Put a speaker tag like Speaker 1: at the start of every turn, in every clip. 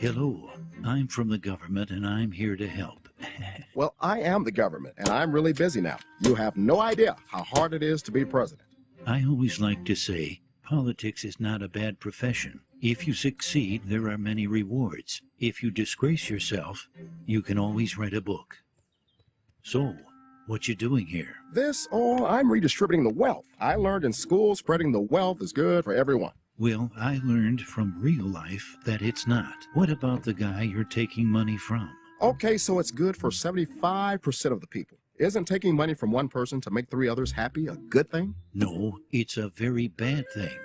Speaker 1: Hello, I'm from the government and I'm here to help.
Speaker 2: Well, I am the government, and I'm really busy now. You have no idea how hard it is to be president.
Speaker 1: I always like to say, politics is not a bad profession. If you succeed, there are many rewards. If you disgrace yourself, you can always write a book. So, what you doing here?
Speaker 2: I'm redistributing the wealth. I learned in school spreading the wealth is good for everyone.
Speaker 1: Well, I learned from real life that it's not. What about the guy you're taking money from?
Speaker 2: Okay, so it's good for 75% of the people. Isn't taking money from one person to make 3 others happy a good thing?
Speaker 1: No, it's a very bad thing.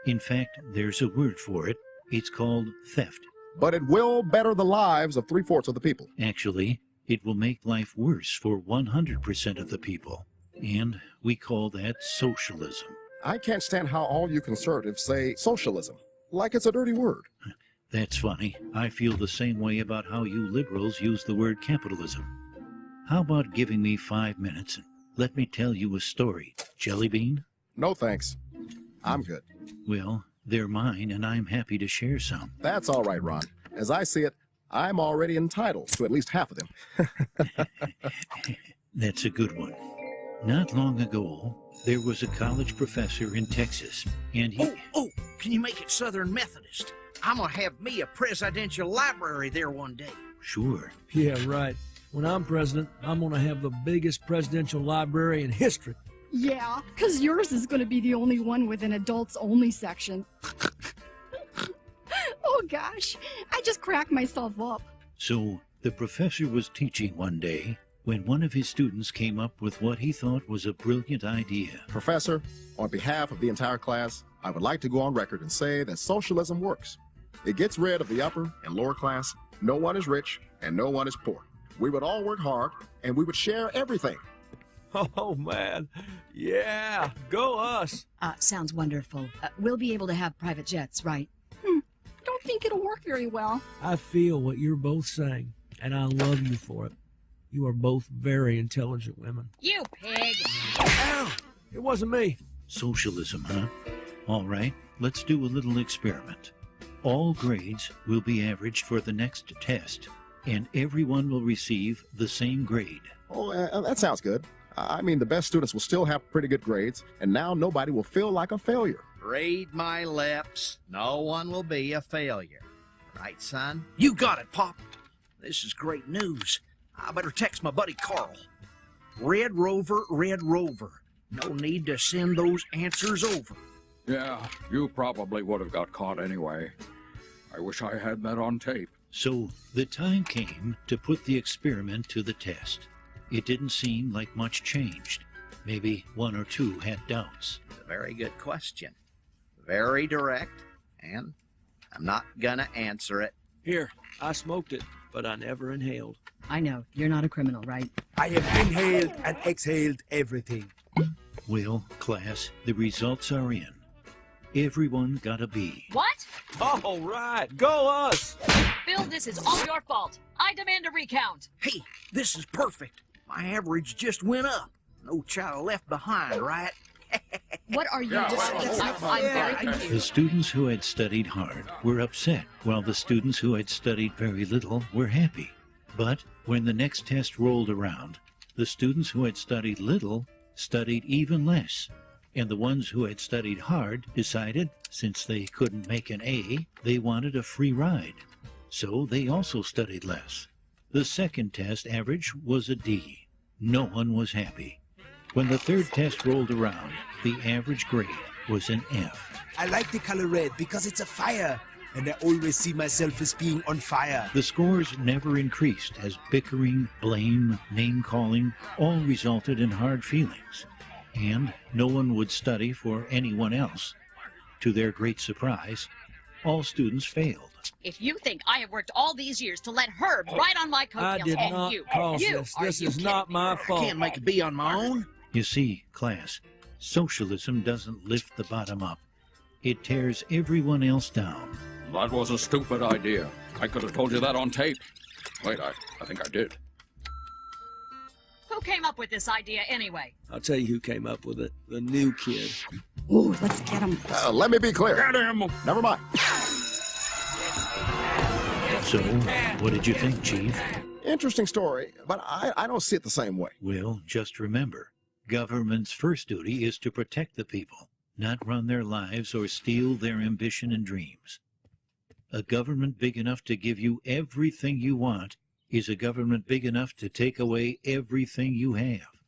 Speaker 1: In fact, there's a word for it. It's called theft.
Speaker 2: But it will better the lives of 3/4 of the people.
Speaker 1: Actually, it will make life worse for 100% of the people. And we call that socialism.
Speaker 2: I can't stand how all you conservatives say socialism, like it's a dirty word.
Speaker 1: That's funny. I feel the same way about how you liberals use the word capitalism. How about giving me 5 minutes and let me tell you a story? Jelly bean?
Speaker 2: No thanks. I'm good.
Speaker 1: Well, they're mine and I'm happy to share some.
Speaker 2: That's all right, Ron. As I see it, I'm already entitled to at least half of them.
Speaker 1: That's a good one. Not long ago, there was a college professor in Texas, and he...
Speaker 3: Oh, can you make it Southern Methodist? I'm gonna have me a presidential library there one day.
Speaker 1: Sure.
Speaker 4: Yeah, right. When I'm president, I'm gonna have the biggest presidential library in history.
Speaker 5: Yeah, because yours is gonna be the only one with an adults-only section. Oh gosh, I just cracked myself up.
Speaker 1: So, the professor was teaching one day when one of his students came up with what he thought was a brilliant idea.
Speaker 2: Professor, on behalf of the entire class, I would like to go on record and say that socialism works. It gets rid of the upper and lower class. No one is rich and no one is poor. We would all work hard and we would share everything.
Speaker 4: Oh, man. Yeah, go us.
Speaker 6: Sounds wonderful. We'll be able to have private jets, right?
Speaker 5: Don't think it'll work very well.
Speaker 4: I feel what you're both saying, and I love you for it. You are both very intelligent women.
Speaker 6: You pig!
Speaker 4: Ow! It wasn't me.
Speaker 1: Socialism, huh? All right, let's do a little experiment. All grades will be averaged for the next test, and everyone will receive the same grade.
Speaker 2: Oh, that sounds good. I mean, the best students will still have pretty good grades, and now nobody will feel like a failure.
Speaker 3: Read my lips. No one will be a failure. Right, son? You got it, Pop. This is great news. I better text my buddy Carl. Red Rover, Red Rover. No need to send those answers over.
Speaker 7: Yeah, you probably would have got caught anyway. I wish I had that on tape.
Speaker 1: So the time came to put the experiment to the test. It didn't seem like much changed. Maybe 1 or 2 had doubts.
Speaker 3: It's a very good question. Very direct, and I'm not gonna answer it.
Speaker 4: Here, I smoked it, but I never inhaled.
Speaker 6: I know, you're not a criminal, right?
Speaker 8: I have inhaled and exhaled everything.
Speaker 1: Well, class, the results are in. Everyone got a B.
Speaker 9: What?
Speaker 4: All right, go us!
Speaker 9: Bill, this is all your fault. I demand a recount.
Speaker 3: Hey, this is perfect. My average just went up. No child left behind, right?
Speaker 9: What are you discussing? I'm very confused.
Speaker 1: The students who had studied hard were upset, while the students who had studied very little were happy. But when the next test rolled around, the students who had studied little studied even less, and the ones who had studied hard decided, since they couldn't make an A, they wanted a free ride. So they also studied less. The second test average was a D. No one was happy. When the third test rolled around, the average grade was an F.
Speaker 8: I like the color red because it's a fire, and I always see myself as being on fire.
Speaker 1: The scores never increased as bickering, blame, name-calling all resulted in hard feelings. And no one would study for anyone else. To their great surprise, all students failed.
Speaker 9: If you think I have worked all these years to let Herb ride on my coattails,
Speaker 4: I did
Speaker 9: and
Speaker 4: not
Speaker 9: you,
Speaker 4: cause
Speaker 9: you,
Speaker 4: this.
Speaker 9: are
Speaker 4: This
Speaker 9: you
Speaker 4: is
Speaker 9: kidding
Speaker 4: not
Speaker 9: me?
Speaker 4: my
Speaker 3: I
Speaker 4: fault.
Speaker 3: can't make a B on my own.
Speaker 1: You see, class, socialism doesn't lift the bottom up. It tears everyone else down.
Speaker 7: That was a stupid idea. I could have told you that on tape. Wait, I think I did.
Speaker 9: Who came up with this idea anyway?
Speaker 4: I'll tell you who came up with it. The new kid.
Speaker 5: Ooh, let's get him.
Speaker 2: Let me be clear.
Speaker 7: Get him!
Speaker 2: Never mind.
Speaker 1: So, what did you think, Chief?
Speaker 2: Interesting story, but I don't see it the same way.
Speaker 1: Well, just remember, government's first duty is to protect the people, not run their lives or steal their ambition and dreams. A government big enough to give you everything you want is a government big enough to take away everything you have.